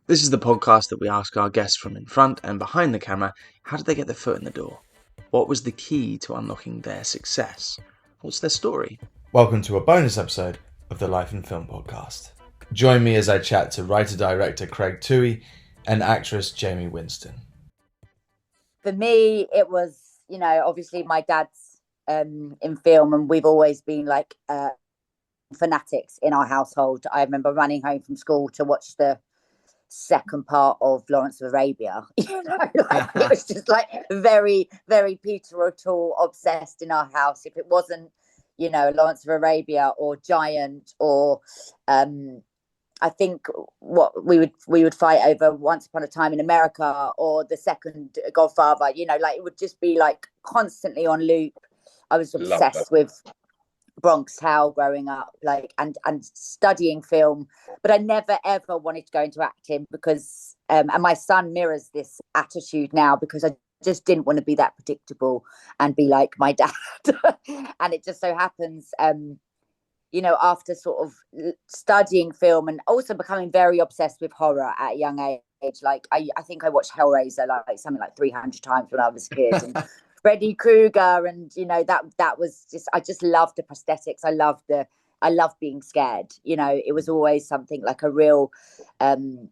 This is the podcast that we ask our guests from in front and behind the camera, how did they get their foot in the door? What was the key to unlocking their success? What's their story? Welcome to a bonus episode of the Life in Film podcast. Join me as I chat to writer-director Craig Tuohy and actress Jaime Winstone. For me, it was, obviously my dad's in film, and we've always been like fanatics in our household. I remember running home from school to watch the second part of Lawrence of Arabia. It was just like very, very Peter O'Toole obsessed in our house. If it wasn't, Lawrence of Arabia or Giant or I think what we would fight over Once Upon a Time in America or the second Godfather, it would just be like constantly on loop. I was obsessed with Bronx Tale growing up, and studying film, but I never ever wanted to go into acting because and my son mirrors this attitude now, because I just didn't want to be that predictable and be like my dad. And it just so happens after sort of studying film and also becoming very obsessed with horror at a young age, like I think I watched Hellraiser like something like 300 times when I was a kid. And Freddy Krueger, and that was just, I just loved the prosthetics. I loved being scared. It was always something like a real the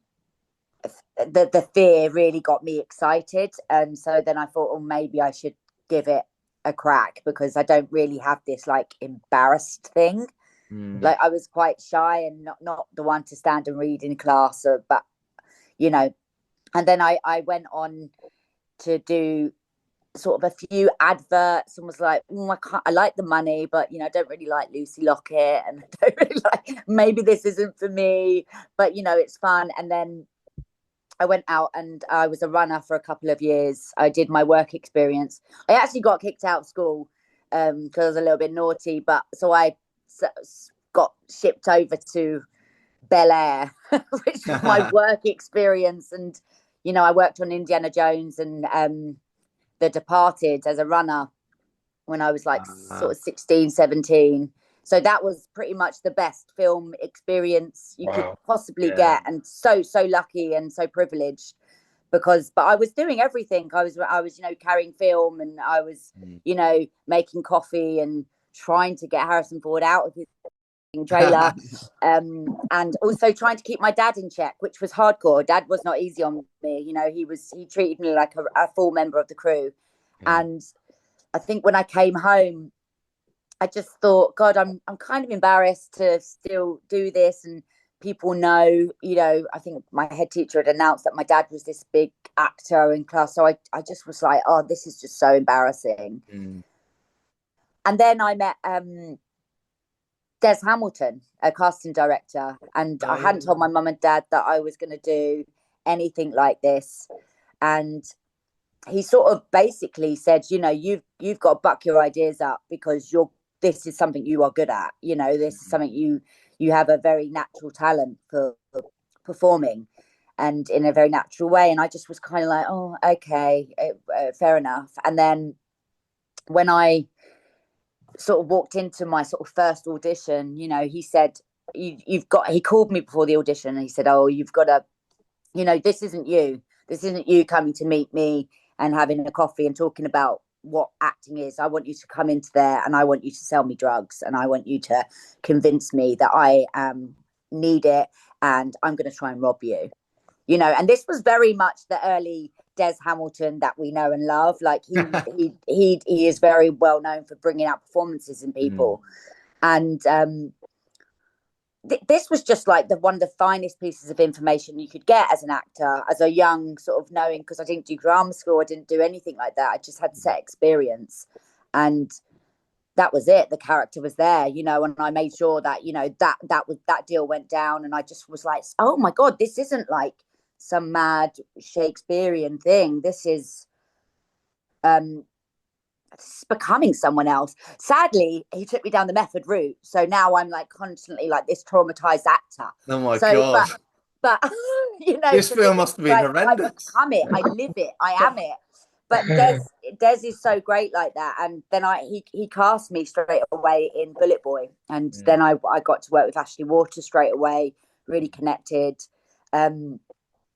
fear really got me excited. And so then I thought, maybe I should give it a crack, because I don't really have this like embarrassed thing. Like I was quite shy and not the one to stand and read in class, but and then I went on to do sort of a few adverts and was like, I like the money, but I don't really like Lucy Lockett, and I don't really like, maybe this isn't for me, but it's fun. And then I went out and I was a runner for a couple of years. I did my work experience. I actually got kicked out of school because I was a little bit naughty, but so I got shipped over to Bel Air, which was my work experience. And I worked on Indiana Jones and The Departed as a runner when I was like sort of 16, 17. So that was pretty much the best film experience you could possibly get, and so lucky and so privileged, but I was doing everything. I was carrying film, and I was making coffee and trying to get Harrison Ford out of his trailer, and also trying to keep my dad in check, which was hardcore. Dad was not easy on me. He treated me like a full member of the crew. And I think when I came home, I just thought, God, I'm kind of embarrassed to still do this, and people know, I think my head teacher had announced that my dad was this big actor in class. So I just was like, oh, this is just so embarrassing. And then I met Des Hamilton, a casting director, and I hadn't told my mum and dad that I was going to do anything like this. And he sort of basically said, you've got to buck your ideas up, because this is something you are good at. This is something you have a very natural talent for performing, and in a very natural way. And I just was kind of like, oh, okay, fair enough. And then when I sort of walked into my sort of first audition, he said, he called me before the audition, and he said, oh, you've got to, this isn't you coming to meet me and having a coffee and talking about what acting is. I want you to come into there, and I want you to sell me drugs, and I want you to convince me that I need it, and I'm going to try and rob you. And this was very much the early Des Hamilton that we know and love. Like he is very well known for bringing out performances in people. And this was just like one of the finest pieces of information you could get as an actor, as a young sort of knowing, because I didn't do drama school, I didn't do anything like that. I just had set experience, and that was it. The character was there, and I made sure that that deal went down, and I just was like, oh my God, this isn't like some mad Shakespearean thing. This is becoming someone else. Sadly, he took me down the method route, so now I'm like constantly like this traumatized actor. Oh my God. But this film must have been horrendous. I become it, I live it, I am it. But Des is so great like that. And then he cast me straight away in Bullet Boy, and then I got to work with Ashley Waters straight away, really connected.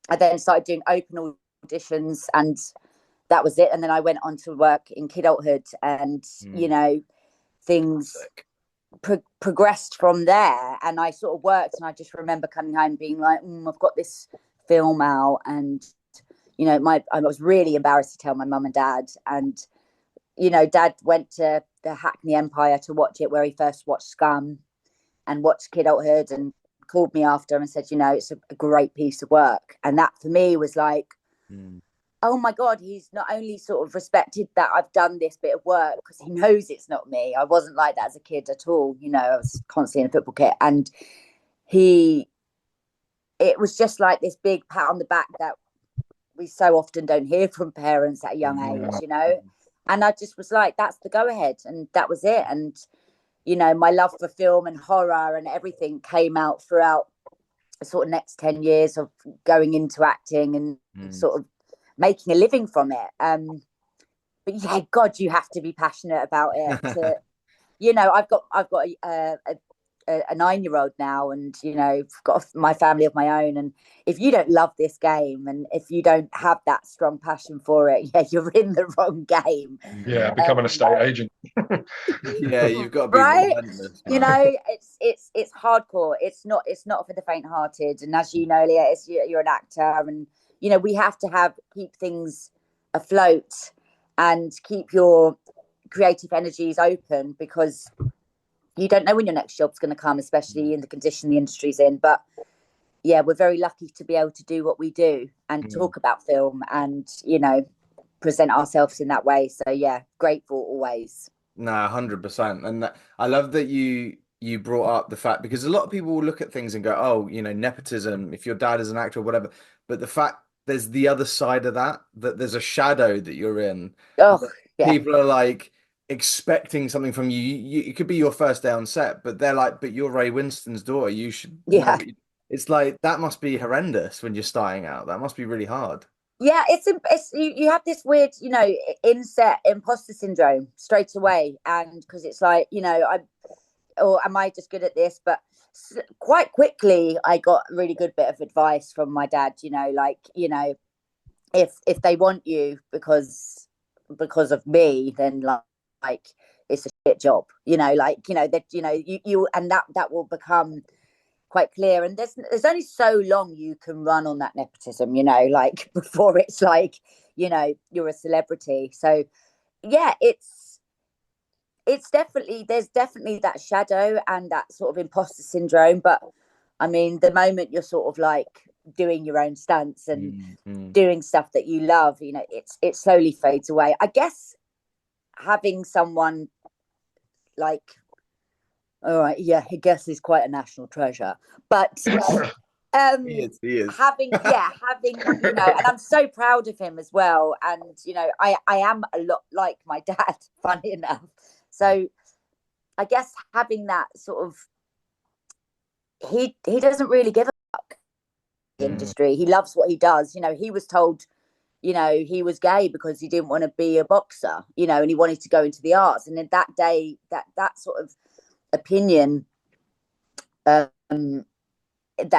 I then started doing open auditions, and that was it. And then I went on to work in Kidulthood, and you know, things progressed from there. And I sort of worked, and I just remember coming home being like, I've got this film out, and you know, I was really embarrassed to tell my mum and dad. And you know, Dad went to the Hackney Empire to watch it, where he first watched Scum and watched Kidulthood, and called me after and said, you know, it's a great piece of work. And that for me was like, oh my God, he's not only sort of respected that I've done this bit of work, because he knows it's not me. I wasn't like that as a kid at all. You know, I was constantly in a football kit. And it was just like this big pat on the back that we so often don't hear from parents at a young age, you know. And I just was like, that's the go ahead. And that was it. And you know, my love for film and horror and everything came out throughout the sort of next 10 years of going into acting and sort of making a living from it. But yeah, God, you have to be passionate about it. You know, I've got a 9-year-old now, and you know, I've got my family of my own. And if you don't love this game, and if you don't have that strong passion for it, yeah, you're in the wrong game. Yeah, become an estate agent. Yeah, you've got to be right. relentless, you know, it's hardcore. It's not for the faint-hearted. And as you know, Elliot, you're an actor, and you know, we have to keep things afloat and keep your creative energies open, because you don't know when your next job's going to come, especially in the condition the industry's in. But yeah, we're very lucky to be able to do what we do and talk about film and, you know, present ourselves in that way. So yeah, grateful always. No, 100%. And I love that you brought up the fact, because a lot of people will look at things and go, oh, you know, nepotism, if your dad is an actor or whatever. But the fact there's the other side of that there's a shadow that you're in. Oh, yeah. People are like expecting something from you. It could be your first day on set, but they're like, but you're Ray Winstone's daughter. You should know. It's like, that must be horrendous when you're starting out. That must be really hard. Yeah, it's you have this weird, you know, inset imposter syndrome straight away. And because it's like, you know, am I just good at this? But quite quickly, I got a really good bit of advice from my dad, you know, like, you know, if they want you because of me, then like it's a shit job, you know, like, you know, that, you know, you and that will become quite clear. And there's only so long you can run on that nepotism, you know, like before it's like, you know, you're a celebrity. So yeah, there's definitely that shadow and that sort of imposter syndrome. But I mean, the moment you're sort of like doing your own stunts and doing stuff that you love, you know, it slowly fades away. I guess having someone like, all right, yeah, I guess he's quite a national treasure. But He is. having you know, and I'm so proud of him as well. And you know, I am a lot like my dad, funny enough. So I guess having that sort of, he doesn't really give a fuck industry. He loves what he does. You know, he was told, you know, he was gay because he didn't want to be a boxer, you know, and he wanted to go into the arts. And in that day, that sort of opinion, that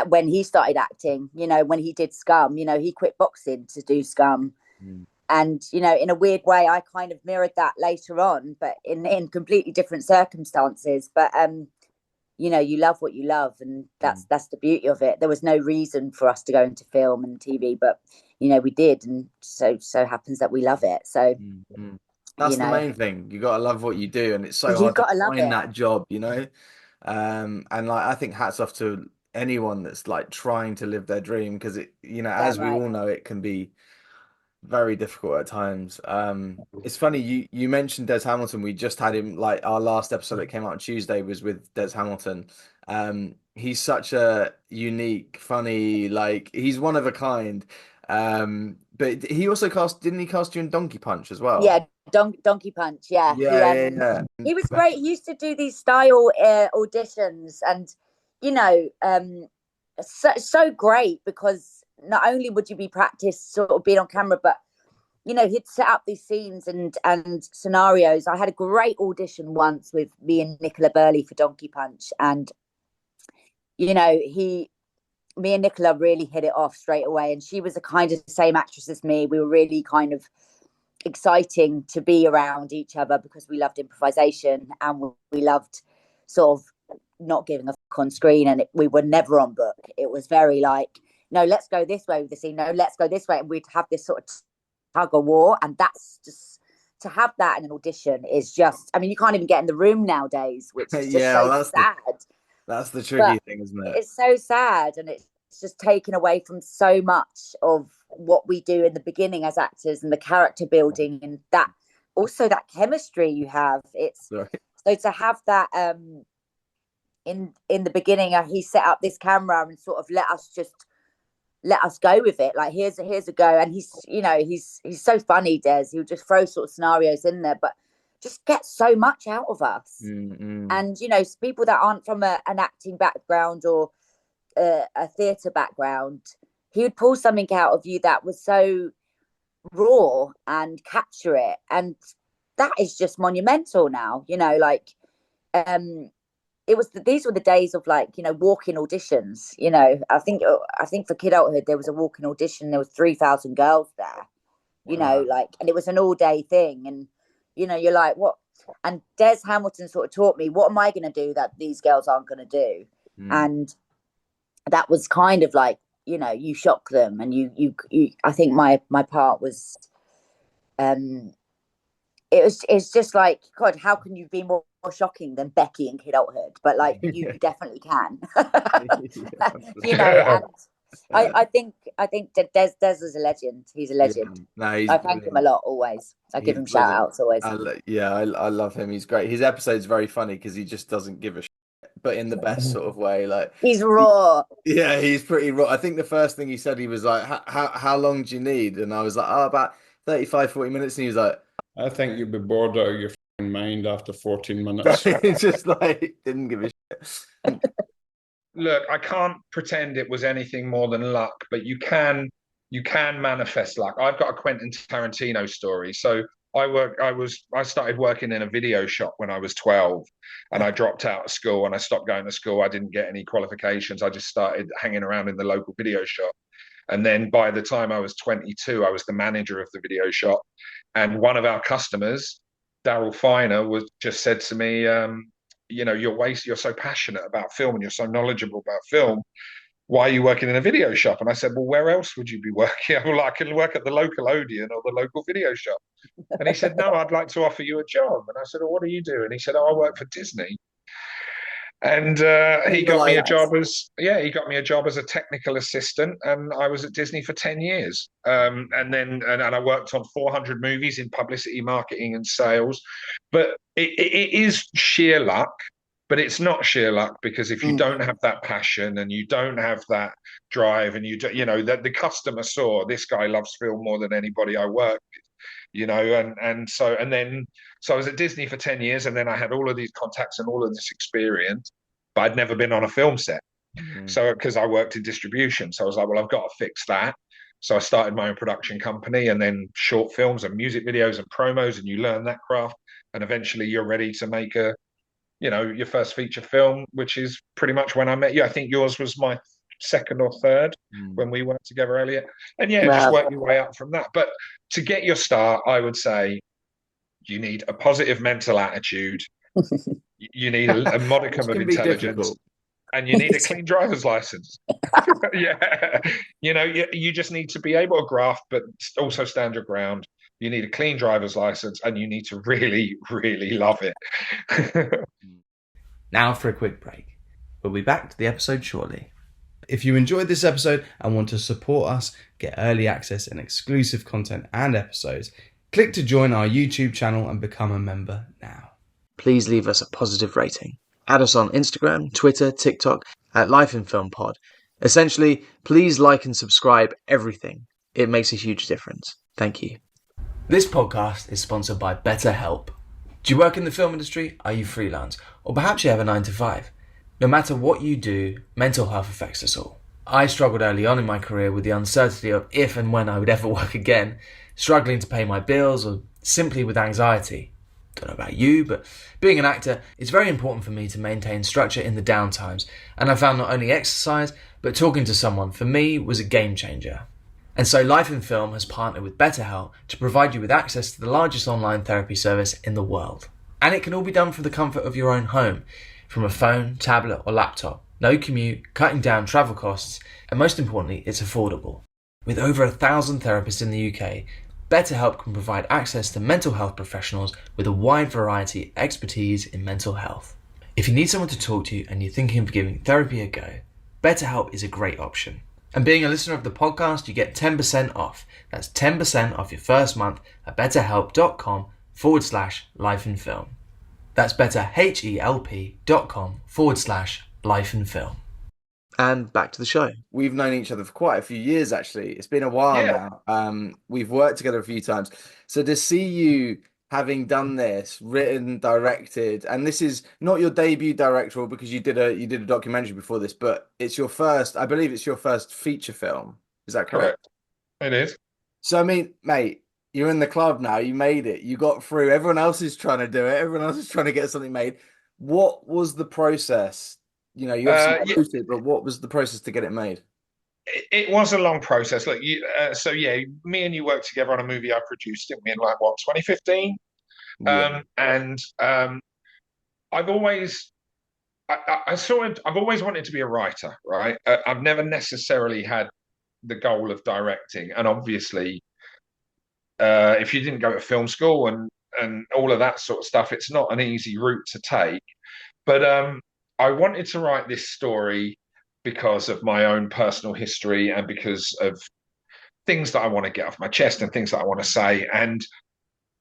when he started acting, you know, when he did Scum, you know, he quit boxing to do Scum. And, you know, in a weird way, I kind of mirrored that later on, but in completely different circumstances. But, you know, you love what you love, and that's the beauty of it. There was no reason for us to go into film and TV, but, you know, we did. And so happens that we love it. So that's the main thing. You got to love what you do. And it's so hard to find that job, you know? And like, I think hats off to anyone that's like trying to live their dream, because it, you know, as we all know, it can be very difficult at times. It's funny you mentioned Des Hamilton. We just had him, like our last episode that came out on Tuesday was with Des Hamilton. He's such a unique, funny, like he's one of a kind. But he also didn't he cast you in Donkey Punch as well? Yeah, Donkey Punch. Yeah. Yeah. He was great. He used to do these style auditions, and you know, so great, because not only would you be practiced sort of being on camera, but you know, he'd set up these scenes and scenarios. I had a great audition once with me and Nicola Burley for Donkey Punch, and you know, me and Nicola really hit it off straight away, and she was the kind of same actress as me. We were really kind of exciting to be around each other because we loved improvisation and we loved sort of not giving a fuck on screen, and we were never on book. It was very like, no, let's go this way with the scene, no, let's go this way, and we'd have this sort of tug of war. And that's just, to have that in an audition is just, I mean, you can't even get in the room nowadays, which is just so sad. That's the tricky thing, isn't it? It's so sad, and it's just taken away from so much of what we do in the beginning as actors, and the character building, and that also that chemistry you have. It's so to have that in the beginning, he set up this camera and sort of let us go with it. Like, here's a go. And he's so funny, Des. He'll just throw sort of scenarios in there, but just get so much out of us. And people that aren't from an acting background or a theatre background, he would pull something out of you that was so raw and capture it, and that is just monumental now. These were the days of walk-in auditions. I think for Kidulthood there was a walk-in audition. There was 3,000 girls there. And it was an all-day thing. And you're like, what? And Des Hamilton sort of taught me, what am I going to do that these girls aren't going to do? And that was kind of like, you shock them, and you I think my part was, it's just like, God, how can you be more shocking than Becky and Kidulthood? But you definitely can. And I think that Des is a legend. He's a legend. No, I thank him a lot always. I give him shout outs always. I love him. He's great. His episode's very funny because he just doesn't give a shit, but in the best sort of way. Like, he's raw. He's pretty raw. I think the first thing he said, he was like, how long do you need? And I was like, about 35, 40 minutes. And he was like, I think you'd be bored out of your mind after 14 minutes. Just didn't give a shit. Look, I can't pretend it was anything more than luck, but you can manifest luck. I've got a Quentin Tarantino story. So I started working in a video shop when I was 12, and I dropped out of school and I stopped going to school. I didn't get any qualifications. I just started hanging around in the local video shop. And then by the time I was 22, I was the manager of the video shop. And one of our customers, Daryl Finer, just said to me, you're so passionate about film and you're so knowledgeable about film. Why are you working in a video shop? And I said, well, where else would you be working? Well, I can work at the local Odeon or the local video shop. And he said, no, I'd like to offer you a job. And I said, well, what do you do? And he said, I work for Disney. And he got me a job as a technical assistant, and I was at Disney for 10 years. And I worked on 400 movies in publicity, marketing, and sales. But it is sheer luck. But it's not sheer luck, because if you don't have that passion and you don't have that drive, and that the customer saw, this guy loves film more than anybody I work with, so I was at Disney for 10 years, and then I had all of these contacts and all of this experience, but I'd never been on a film set. So, because I worked in distribution, so I was like, well, I've got to fix that. So I started my own production company, and then short films and music videos and promos, and you learn that craft, and eventually you're ready to make your first feature film, which is pretty much when I met you. I think yours was my second or third when we worked together, Elliot. And just work your way up from that. But to get your start, I would say you need a positive mental attitude. You need a modicum of intelligence. And you need a clean driver's license. You just need to be able to graft, but also stand your ground. You need a clean driver's license, and you need to really, really love it. Now for a quick break. We'll be back to the episode shortly. If you enjoyed this episode and want to support us, get early access and exclusive content and episodes, click to join our YouTube channel and become a member now. Please leave us a positive rating. Add us on Instagram, Twitter, TikTok at lifeinfilmpod. Essentially, please like and subscribe everything. It makes a huge difference. Thank you. This podcast is sponsored by Betterhelp. Do you work in the film industry? Are you freelance? Or perhaps you have a 9-to-5? No matter what you do, mental health affects us all. I struggled early on in my career with the uncertainty of if and when I would ever work again, struggling to pay my bills, or simply with anxiety. Don't know about you, but being an actor, it's very important for me to maintain structure in the downtimes, and I found not only exercise, but talking to someone for me was a game changer. And so Life in Film has partnered with Betterhelp to provide you with access to the largest online therapy service in the world. And it can all be done from the comfort of your own home, from a phone, tablet or laptop. No commute, cutting down travel costs, and most importantly, it's affordable. With over 1,000 therapists in the UK, Betterhelp can provide access to mental health professionals with a wide variety of expertise in mental health. If you need someone to talk to and you're thinking of giving therapy a go, BetterHelp is a great option. And being a listener of the podcast, you get 10% off. That's 10% off your first month at betterhelp.com/lifeinfilm. That's betterhelp.com/lifeinfilm. And back to the show. We've known each other for quite a few years, actually. It's been a while now. We've worked together a few times. So to see you having done this, written, directed, and this is not your debut directorial because you did a documentary before this, but it's your first, I believe it's your first feature film. Is that correct? It is. So I mean, mate, you're in the club now, you made it, you got through, everyone else is trying to do it, everyone else is trying to get something made. What was the process? You know, you obviously wrote it, but what was the process to get it made? It was a long process. Look, me and you worked together on a movie I produced, didn't we, in 2015? Yeah. I've always wanted to be a writer, right? I've never necessarily had the goal of directing, and obviously, if you didn't go to film school and all of that sort of stuff, it's not an easy route to take. But I wanted to write this story because of my own personal history and because of things that I want to get off my chest and things that I want to say. And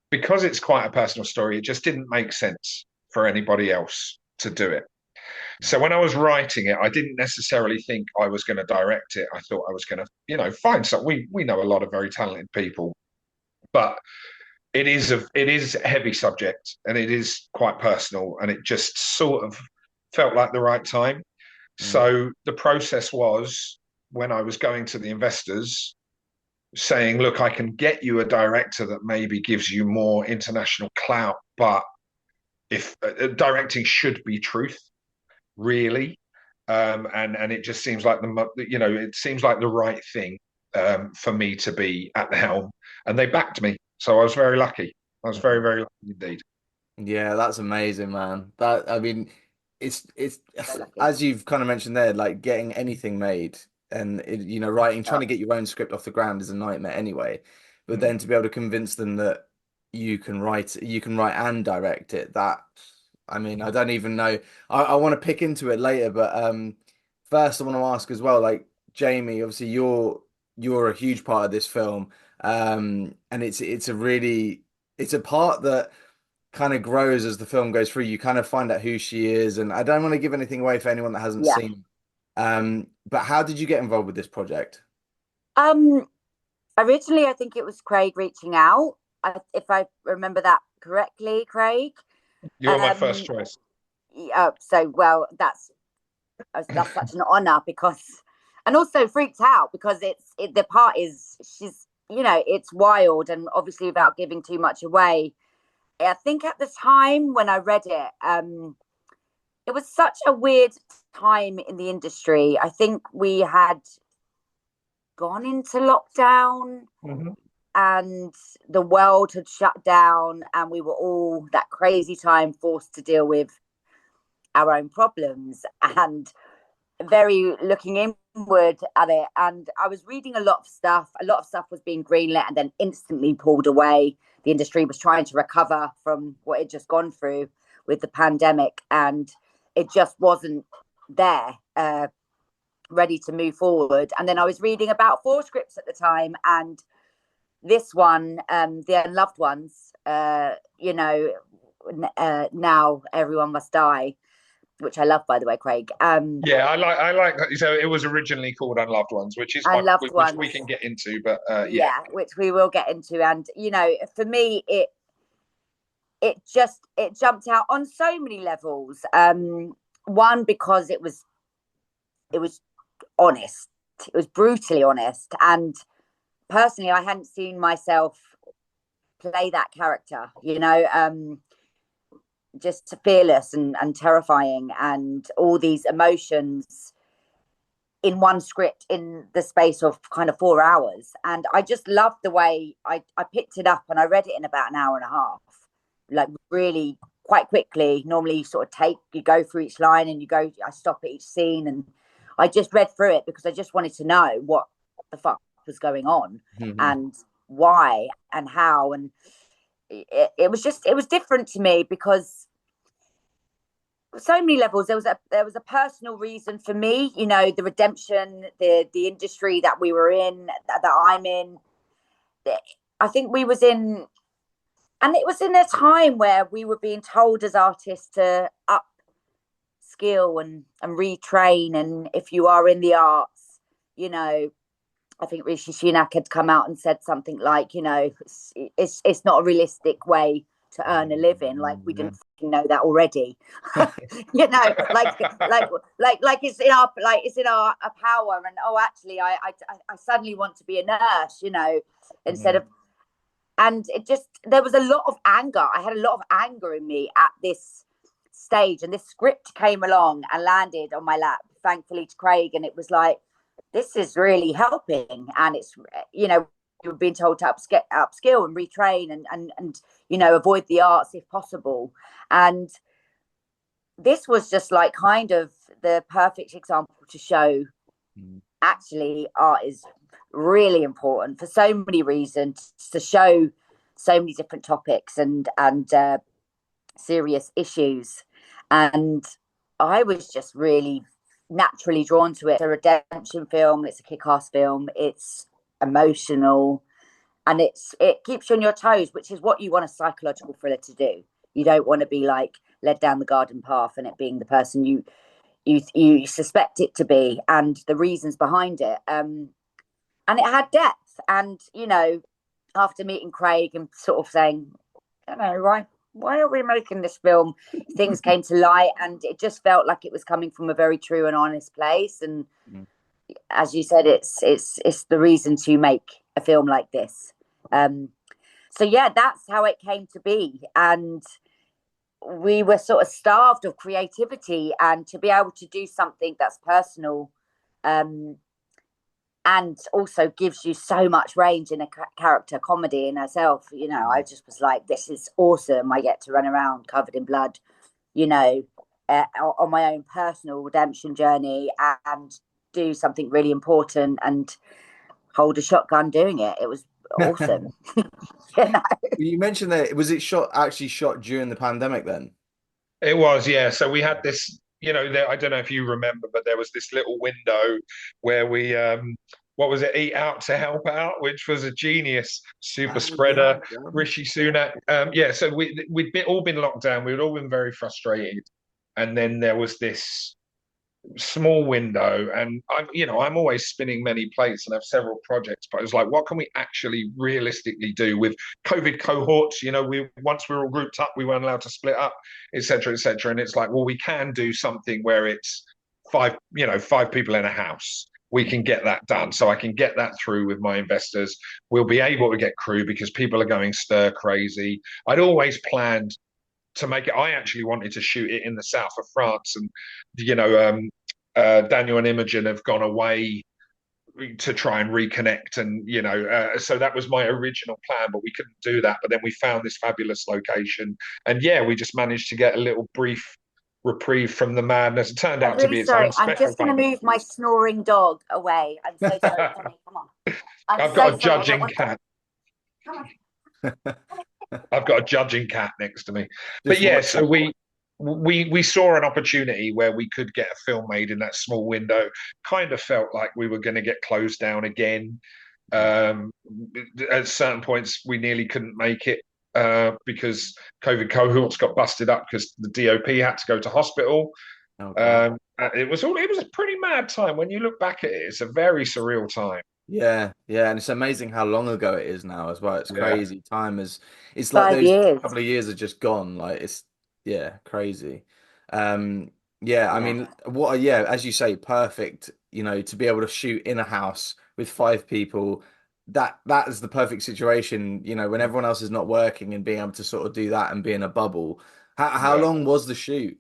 because it's quite a personal story, it just didn't make sense for anybody else to do it. So when I was writing it, I didn't necessarily think I was going to direct it. I thought I was going to, find some. We know a lot of very talented people, but it is a heavy subject and it is quite personal, and it just sort of felt like the right time. So the process was, when I was going to the investors saying, look, I can get you a director that maybe gives you more international clout, but if directing should be truth, really. And it just seems like it seems like the right thing for me to be at the helm, and they backed me. So I was very lucky. I was very, very lucky indeed. Yeah, that's amazing, man. It's as you've kind of mentioned there, like getting anything made and writing, trying to get your own script off the ground is a nightmare anyway. But then to be able to convince them that you can write and direct it, I don't even know. I want to pick into it later, but first I want to ask as well, like Jaime, obviously you're a huge part of this film, and it's a part that kind of grows as the film goes through. You kind of find out who she is, and I don't want to give anything away for anyone that hasn't seen. But how did you get involved with this project? Originally, I think it was Craig reaching out, if I remember that correctly, Craig. You're my first choice. That's such an honor, because, and also freaked out because the part is, she's, it's wild, and obviously without giving too much away, I think at the time when I read it, it was such a weird time in the industry. I think we had gone into lockdown, and the world had shut down, and we were all, that crazy time, forced to deal with our own problems and very looking inward at it. And I was reading a lot of stuff was being greenlit and then instantly pulled away. The industry was trying to recover from what it just gone through with the pandemic, and it just wasn't there, ready to move forward. And then I was reading about 4 scripts at the time, and this one, The Unloved Ones, Now Everyone Must Die, which I love, by the way, Craig. I like that. So it was originally called Unloved Ones, which is which we can get into, but which we will get into. And for me, it jumped out on so many levels. One, because it was honest, it was brutally honest, and personally, I hadn't seen myself play that character. Just fearless and terrifying, and all these emotions in one script in the space of kind of 4 hours. And I just loved the way I picked it up and I read it in about an hour and a half, like really quite quickly. Normally you go through each line and I stop at each scene, and I just read through it because I just wanted to know what the fuck was going on and why and how. And it was different to me because so many levels. There was a personal reason for me, the redemption, the industry that we were in, that I'm in. I think we was in, and it was in a time where we were being told as artists to up skill and retrain. And if you are in the arts, I think Rishi Sunak had come out and said something like, it's not a realistic way to earn a living. Like, we didn't know that already. like it's in our power. And actually, I suddenly want to be a nurse, instead of. And there was a lot of anger. I had a lot of anger in me at this stage, and this script came along and landed on my lap, thankfully, to Craig, and it was like, this is really helping. And it's, you're being told to upskill and retrain and avoid the arts if possible. And this was just like kind of the perfect example to show actually art is really important for so many reasons, to show so many different topics and serious issues. And I was just really naturally drawn to it. It's a redemption film, it's a kick-ass film, it's emotional, and it keeps you on your toes, which is what you want a psychological thriller to do. You don't want to be like led down the garden path and it being the person you suspect it to be, and the reasons behind it. And it had depth. And after meeting Craig and sort of saying, why are we making this film, things came to light, and it just felt like it was coming from a very true and honest place. And as you said, it's the reason to make a film like this. So yeah, that's how it came to be. And we were sort of starved of creativity, and to be able to do something that's personal and also gives you so much range in a character comedy in herself. I just was like, this is awesome. I get to run around covered in blood, on my own personal redemption journey and do something really important and hold a shotgun doing it. It was awesome. You mentioned that, was it actually shot during the pandemic then? It was, yeah. So we had this, I don't know if you remember, but there was this little window where we, what was it, Eat Out to Help Out, which was a genius super spreader, Rishi Sunak. So we'd all been locked down. We'd all been very frustrated. And then there was this small window, and I'm always spinning many plates and have several projects, but it was like, what can we actually realistically do with COVID cohorts? Once we were all grouped up, we weren't allowed to split up, etc., etc. And it's like, well, we can do something where it's five people in a house. We can get that done. So I can get that through with my investors. We'll be able to get crew because people are going stir crazy. I'd always planned to make it. I actually wanted to shoot it in the south of France, and Daniel and Imogen have gone away to try and reconnect, and so that was my original plan, but we couldn't do that. But then we found this fabulous location, and we just managed to get a little brief reprieve from the madness. It turned out to be its own special. I'm just going to move my snoring dog away. I'm so sorry. Come on. I've got a judging cat. Come on. I've got a judging cat next to me. But so we saw an opportunity where we could get a film made in that small window. Kind of felt like we were going to get closed down again. At certain points, we nearly couldn't make it because COVID cohorts got busted up because the DOP had to go to hospital. Okay. It was a pretty mad time. When you look back at it, it's a very surreal time. Yeah, and it's amazing how long ago it is now as well. It's crazy. Time is, it's like those couple of years are just gone. Like, it's crazy. I mean, as you say, perfect, to be able to shoot in a house with 5 people, that is the perfect situation, when everyone else is not working, and being able to sort of do that and be in a bubble. How long was the shoot?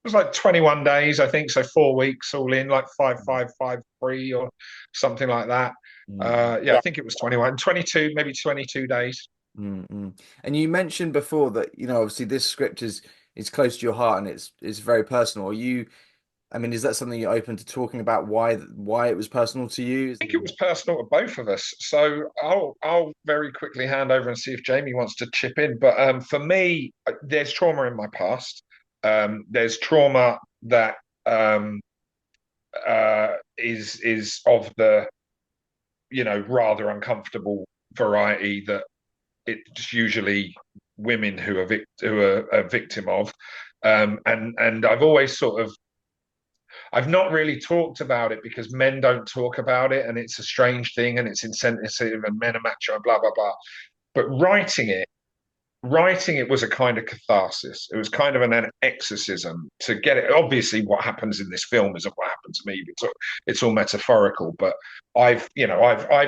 was like 21 days, I think. So 4 weeks all in, like 5, 5, 5, 3 or something like that. I think it was 21, 22, maybe 22 days. And you mentioned before that, obviously this script is close to your heart and it's very personal. Is that something you're open to talking about, why it was personal to you? I think it was personal to both of us. So I'll very quickly hand over and see if Jaime wants to chip in. But for me, there's trauma in my past. There's trauma that is of the rather uncomfortable variety that it's usually women who are a victim of. And I've always I've not really talked about it because men don't talk about it, and it's a strange thing, and it's insensitive, and men are macho, and blah blah blah. But writing it was a kind of catharsis. It was kind of an exorcism to get it. Obviously, what happens in this film isn't what happened to me. It's all metaphorical. But I've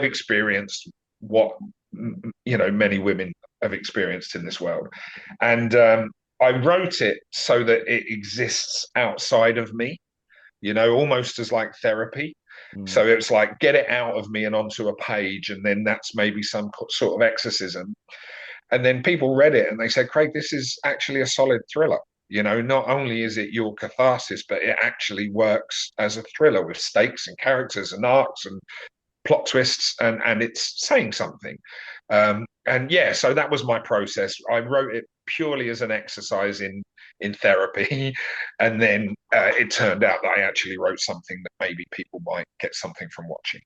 experienced what many women have experienced in this world, and I wrote it so that it exists outside of me. Almost as like therapy. So it was like, get it out of me and onto a page, and then that's maybe some sort of exorcism. And then people read it and they said, Craig, this is actually a solid thriller. Not only is it your catharsis, but it actually works as a thriller with stakes and characters and arcs and plot twists, and it's saying something. So that was my process. I wrote it purely as an exercise in therapy, and then it turned out that I actually wrote something that maybe people might get something from watching.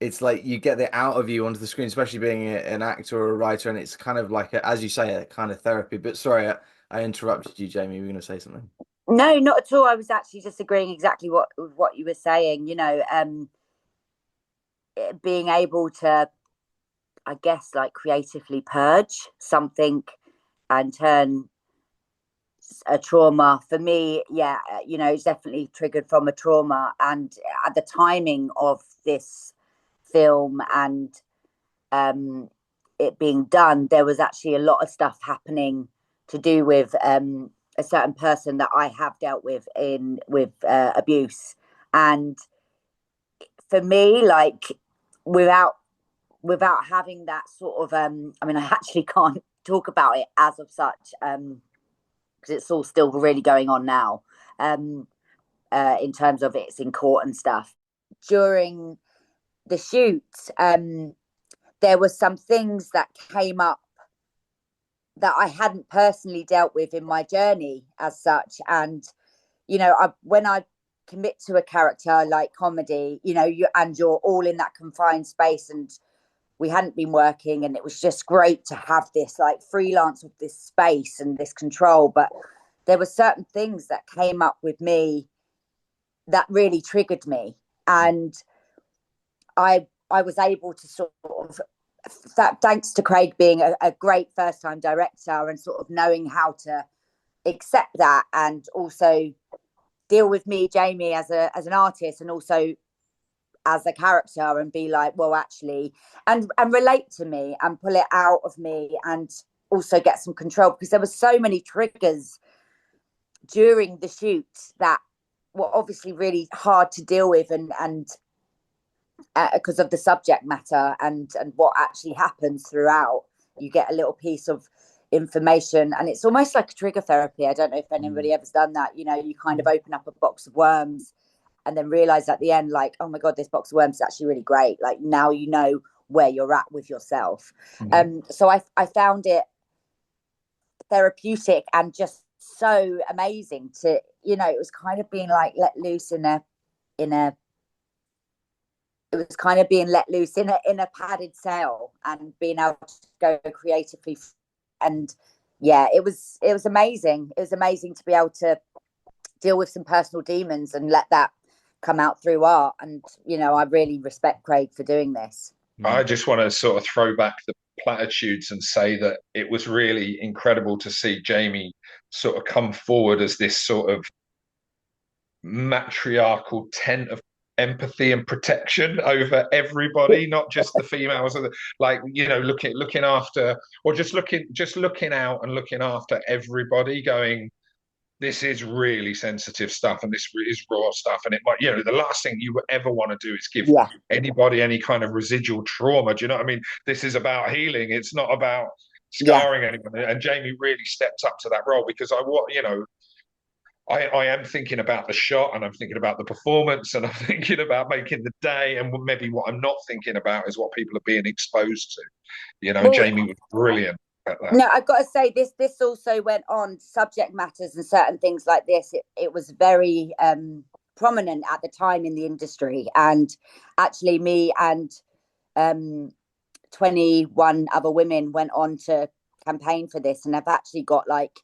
It's like you get it out of you onto the screen, especially being an actor or a writer, and it's kind of like, as you say, a kind of therapy. But sorry, I interrupted you, Jaime. You were going to say something? No, not at all. I was actually just agreeing exactly what you were saying. Being able to, I guess, like creatively purge something and turn a trauma, for me, it's definitely triggered from a trauma. And at the timing of this film and it being done, there was actually a lot of stuff happening to do with a certain person that I have dealt with with abuse. And for me, like, without having that sort of I actually can't talk about it as of such, because it's all still really going on now, in terms of it's in court and stuff. During the shoot, there were some things that came up that I hadn't personally dealt with in my journey as such. And when I commit to a character like comedy, you're all in that confined space, and we hadn't been working, and it was just great to have this like freelance with this space and this control. But there were certain things that came up with me that really triggered me, and I was able to sort of, thanks to Craig being a great first-time director and sort of knowing how to accept that, and also deal with me, Jaime, as an artist, and also as a character, and be like, well, actually, and relate to me and pull it out of me, and also get some control, because there were so many triggers during the shoot that were obviously really hard to deal with, and because of the subject matter and what actually happens throughout. You get a little piece of information, and it's almost like a trigger therapy. I don't know if anybody ever's done that. You kind of open up a box of worms and then realize at the end, like, oh my God, this box of worms is actually really great. Like, now you know where you're at with yourself. So I found it therapeutic and just so amazing to, it was kind of being like let loose in a padded cell, and being able to go creatively. And it was amazing. It was amazing to be able to deal with some personal demons and let that come out through art. And I really respect Craig for doing this. I just want to sort of throw back the platitudes and say that it was really incredible to see Jaime sort of come forward as this sort of matriarchal tent of empathy and protection over everybody, not just the females, looking after, or just looking out and looking after everybody, going, this is really sensitive stuff, and this is raw stuff, and it might, you know, the last thing you ever want to do is give anybody any kind of residual trauma. Do you know what I mean? This is about healing. It's not about scarring anyone. And Jaime really stepped up to that role, because I am thinking about the shot, and I'm thinking about the performance, and I'm thinking about making the day, and maybe what I'm not thinking about is what people are being exposed to. You know, Well, Jaime was brilliant at that. No, I've got to say this also went on subject matters and certain things like this. It was very prominent at the time in the industry, and actually me and 21 other women went on to campaign for this, and I've actually got, like,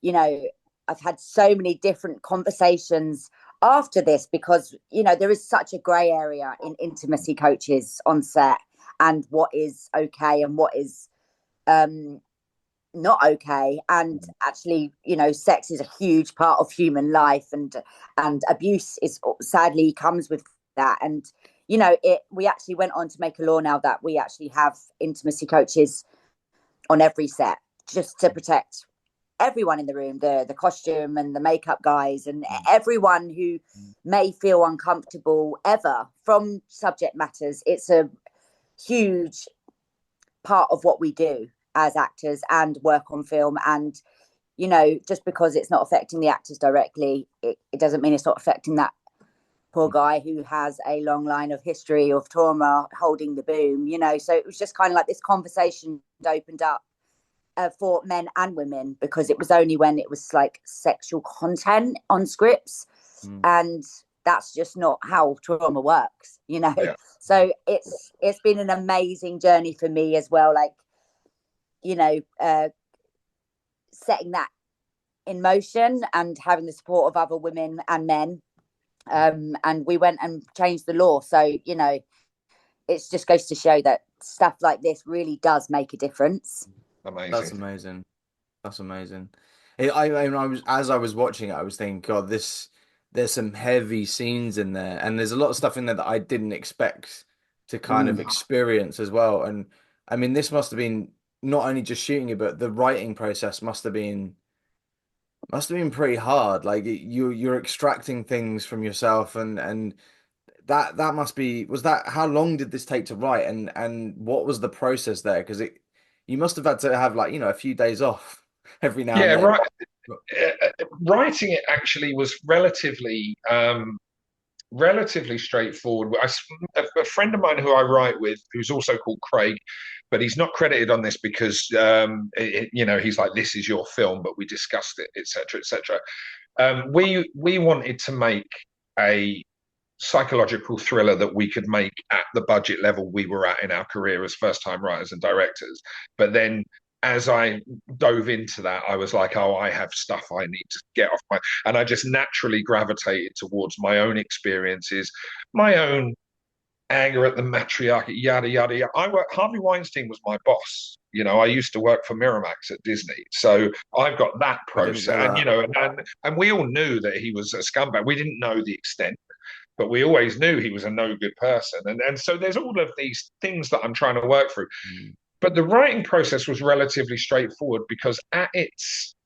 you know, I've had so many different conversations after this, because, you know, there is such a grey area in intimacy coaches on set, and what is okay and what is not okay. And actually, you know, sex is a huge part of human life, and abuse is sadly comes with that. And, you know, we actually went on to make a law now that we actually have intimacy coaches on every set, just to protect everyone in the room, the costume and the makeup guys, and everyone who may feel uncomfortable ever from subject matters. It's a huge part of what we do as actors and work on film. And, you know, just because it's not affecting the actors directly, it doesn't mean it's not affecting that poor guy who has a long line of history of trauma holding the boom, you know. So it was just kind of like this conversation opened up for men and women, because it was only when it was like sexual content on scripts, and that's just not how trauma works, you know. So it's been an amazing journey for me as well, like, you know, setting that in motion and having the support of other women and men, and we went and changed the law. So, you know, it just goes to show that stuff like this really does make a difference. Amazing. That's amazing. That's amazing. As I was watching it, I was thinking, God, there's some heavy scenes in there, and there's a lot of stuff in there that I didn't expect to kind of experience as well. And I mean, this must have been not only just shooting it, but the writing process must have been pretty hard. Like, you're extracting things from yourself, and that must be, how long did this take to write, and what was the process there? Because you must have had to have, like, you know, a few days off every now and then. Right. Writing it actually was relatively straightforward. A friend of mine who I write with, who's also called Craig, but he's not credited on this because you know, he's like, this is your film, but we discussed it, etc., etc. We wanted to make a psychological thriller that we could make at the budget level we were at in our career as first-time writers and directors. But then, as I dove into that, I was like, oh, I have stuff I need to get off my... And I just naturally gravitated towards my own experiences, my own anger at the matriarchy, yada, yada, yada. Harvey Weinstein was my boss. You know, I used to work for Miramax at Disney. So I've got that process. And, you know, and we all knew that he was a scumbag. We didn't know the extent, but we always knew he was a no good person. And so there's all of these things that I'm trying to work through. But the writing process was relatively straightforward, because at its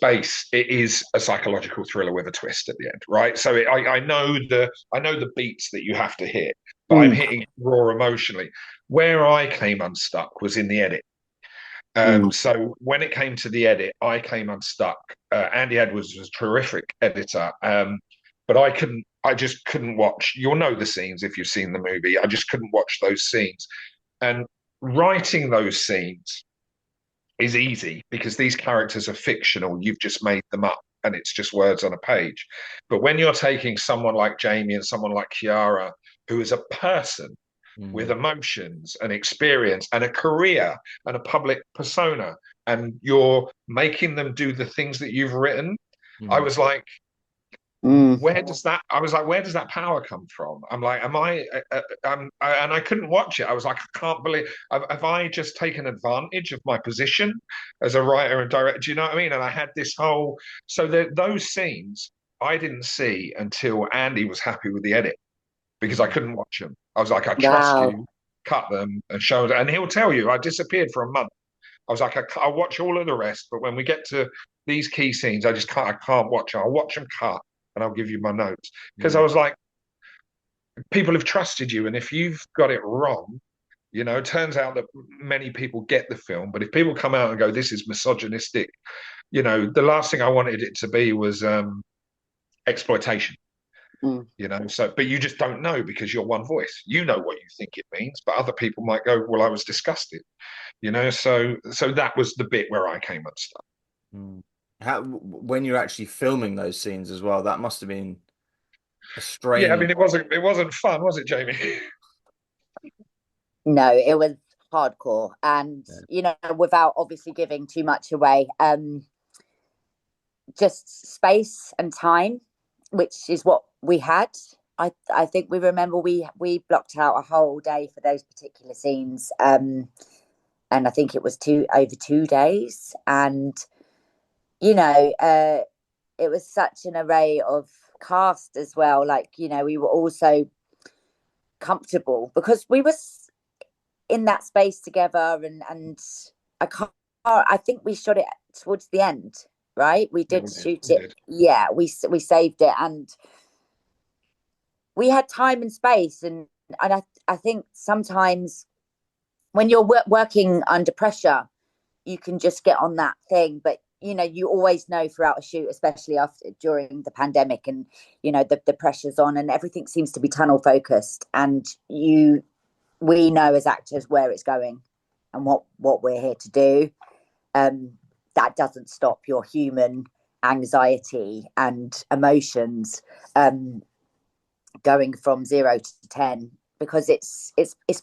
base, it is a psychological thriller with a twist at the end, right? So I know the beats that you have to hit, but I'm hitting raw emotionally. Where I came unstuck was in the edit. So when it came to the edit, I came unstuck. Andy Edwards was a terrific editor, but I just couldn't watch. You'll know the scenes if you've seen the movie. I just couldn't watch those scenes. And writing those scenes is easy because these characters are fictional. You've just made them up and it's just words on a page. But when you're taking someone like Jaime and someone like Chiara, who is a person with emotions and experience and a career and a public persona, and you're making them do the things that you've written, I was like, where does that power come from? I'm like, and I couldn't watch it. I was like, I can't believe, have I just taken advantage of my position as a writer and director? Do you know what I mean? And I had this whole, those scenes I didn't see until Andy was happy with the edit, because I couldn't watch them. I was like, I trust you, cut them and show them. And he'll tell you, I disappeared for a month I was like, I'll watch all of the rest, but when we get to these key scenes, I can't watch them. I'll watch them cut and I'll give you my notes. Because I was like, people have trusted you, and if you've got it wrong, you know, it turns out that many people get the film, but if people come out and go, this is misogynistic, you know, the last thing I wanted it to be was exploitation. You know, so, but you just don't know because you're one voice. You know what you think it means, but other people might go, well, I was disgusted, you know. So that was the bit where I came unstuck. How, when you're actually filming those scenes as well, that must have been a strain. Yeah, I mean, it wasn't fun, was it, Jamie? No, it was hardcore, and you know, without obviously giving too much away, just space and time, which is what we had. I think we remember we blocked out a whole day for those particular scenes, and I think it was over 2 days, and you know, it was such an array of cast as well. Like, you know, we were also comfortable because we were in that space together, and I think we shot it towards the end, right? We did shoot it. Yeah, we saved it, and we had time and space, and I think sometimes when you're working under pressure, you can just get on that thing, but you know, you always know throughout a shoot, especially during the pandemic, and you know, the pressure's on and everything seems to be tunnel focused, and we know as actors where it's going and what we're here to do. That doesn't stop your human anxiety and emotions going from 0 to 10, because it's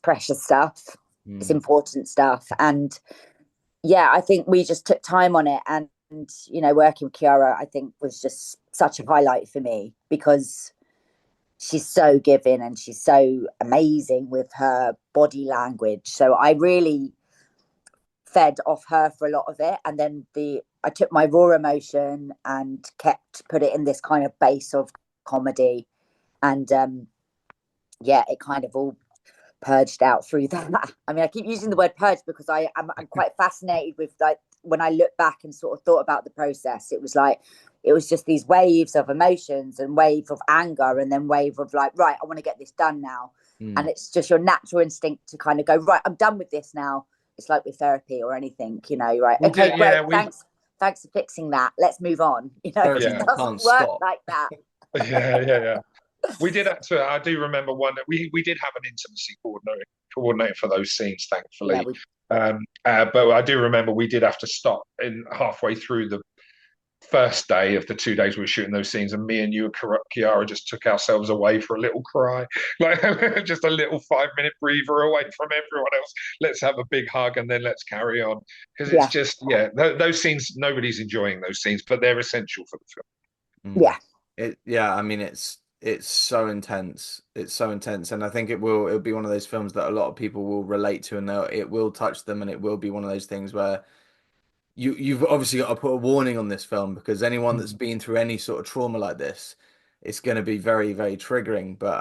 precious stuff. It's important stuff, and yeah, I think we just took time on it, and you know, working with Chiara, I think, was just such a highlight for me because she's so giving and she's so amazing with her body language. So I really fed off her for a lot of it, and then I took my raw emotion and put it in this kind of base of comedy, and yeah, it kind of all purged out through that. I mean, I keep using the word purge because I'm quite fascinated with, like, when I look back and sort of thought about the process, it was just these waves of emotions and wave of anger, and then wave of like, right, I want to get this done now. And it's just your natural instinct to kind of go, right, I'm done with this now. It's like with therapy or anything, you know, right? Okay, great, thanks for fixing that. Let's move on. You know, it doesn't work like that. Yeah. We did have to. I do remember one that we did have an intimacy coordinator for those scenes, thankfully. Yeah, but I do remember we did have to stop in halfway through the first day of the 2 days we were shooting those scenes, and me and you, Chiara, just took ourselves away for a little cry, like just a little 5-minute breather away from everyone else. Let's have a big hug and then let's carry on, because it's just those scenes. Nobody's enjoying those scenes, but they're essential for the film. I mean, it's so intense. It's so intense, and I think it'll be one of those films that a lot of people will relate to, and it will touch them, and it will be one of those things where you've obviously got to put a warning on this film, because anyone that's been through any sort of trauma like this, it's going to be very, very triggering. But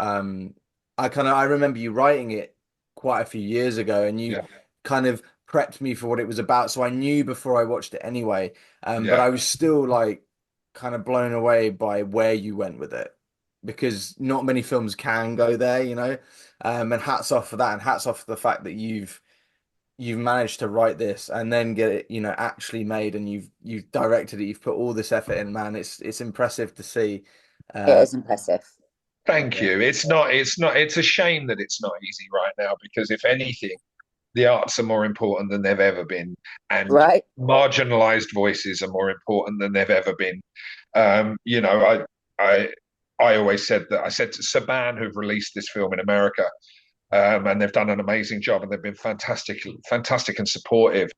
I remember you writing it quite a few years ago, and you kind of prepped me for what it was about, so I knew before I watched it anyway. But I was still like kind of blown away by where you went with it, because not many films can go there, you know. And hats off for that, and hats off for the fact that you've managed to write this and then get it, you know, actually made, and you've directed it, you've put all this effort in, man. It's impressive to see. It is impressive. Thank you. It's a shame that it's not easy right now, because if anything, the arts are more important than they've ever been, and marginalized voices are more important than they've ever been. You know, I always said that. I said to Saban, who've released this film in America, and they've done an amazing job, and they've been fantastic and supportive.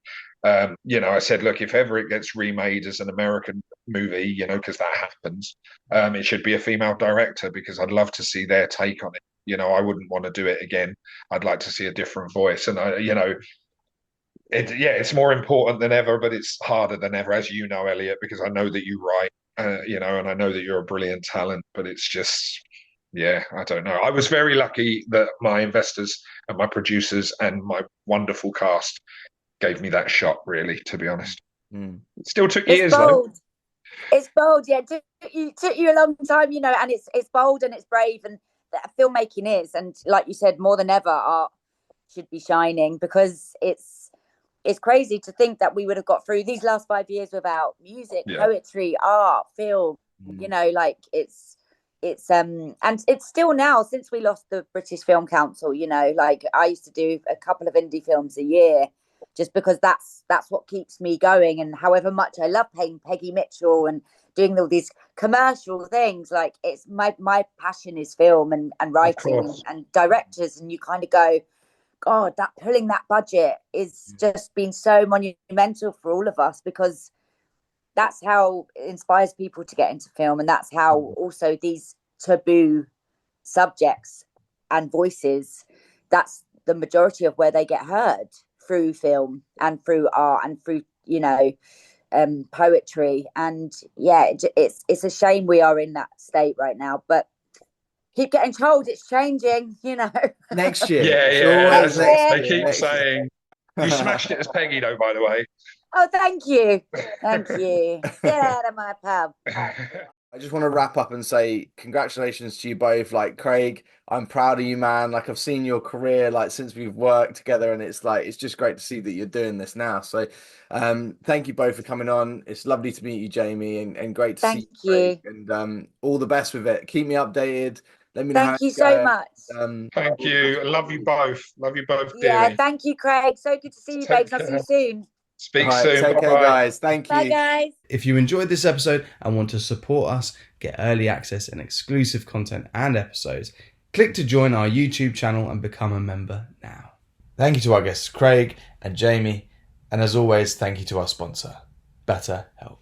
You know, I said, look, if ever it gets remade as an American movie, you know, because that happens, it should be a female director, because I'd love to see their take on it. You know, I wouldn't want to do it again. I'd like to see a different voice, and it's more important than ever, but it's harder than ever, as you know, Elliot, because I know that you write, you know, and I know that you're a brilliant talent, but it's just. Yeah, I don't know. I was very lucky that my investors and my producers and my wonderful cast gave me that shot, really, to be honest. It still took It's years, bold. It's bold, yeah. It took you a long time, you know, and it's bold and it's brave, and that filmmaking is, and like you said, more than ever, art should be shining, because it's crazy to think that we would have got through these last 5 years without music, poetry, art, film. You know, like it's and it's still now, since we lost the British Film Council. You know, like I used to do a couple of indie films a year, just because that's what keeps me going. And however much I love playing Peggy Mitchell and doing all these commercial things, like it's my passion is film and writing and directors, and you kind of go, God, that pulling that budget is just been so monumental for all of us, because that's how it inspires people to get into film, and that's how also these taboo subjects and voices, that's the majority of where they get heard, through film and through art and through, you know, poetry. And yeah, it's a shame we are in that state right now, but keep getting told it's changing, you know. Next year. Yeah. They keep saying. You smashed it as Peggy, though, by the way. Oh, thank you. Thank you. Get out of my pub. I just want to wrap up and say congratulations to you both. Like, Craig, I'm proud of you, man. Like, I've seen your career, like, since we've worked together, and it's like, it's just great to see that you're doing this now. So thank you both for coming on. It's lovely to meet you, Jaime, and great to see you, Craig. And all the best with it. Keep me updated. Let me know. Thank you so much. Thank you. Love you both. Love you both dearly. Yeah, thank you, Craig. So good to see you, babes. I'll see you soon. Speak soon. Take care, guys. Thank you. Bye, guys. If you enjoyed this episode and want to support us, get early access and exclusive content and episodes, click to join our YouTube channel and become a member now. Thank you to our guests Craig and Jaime, and as always, thank you to our sponsor, Betterhelp.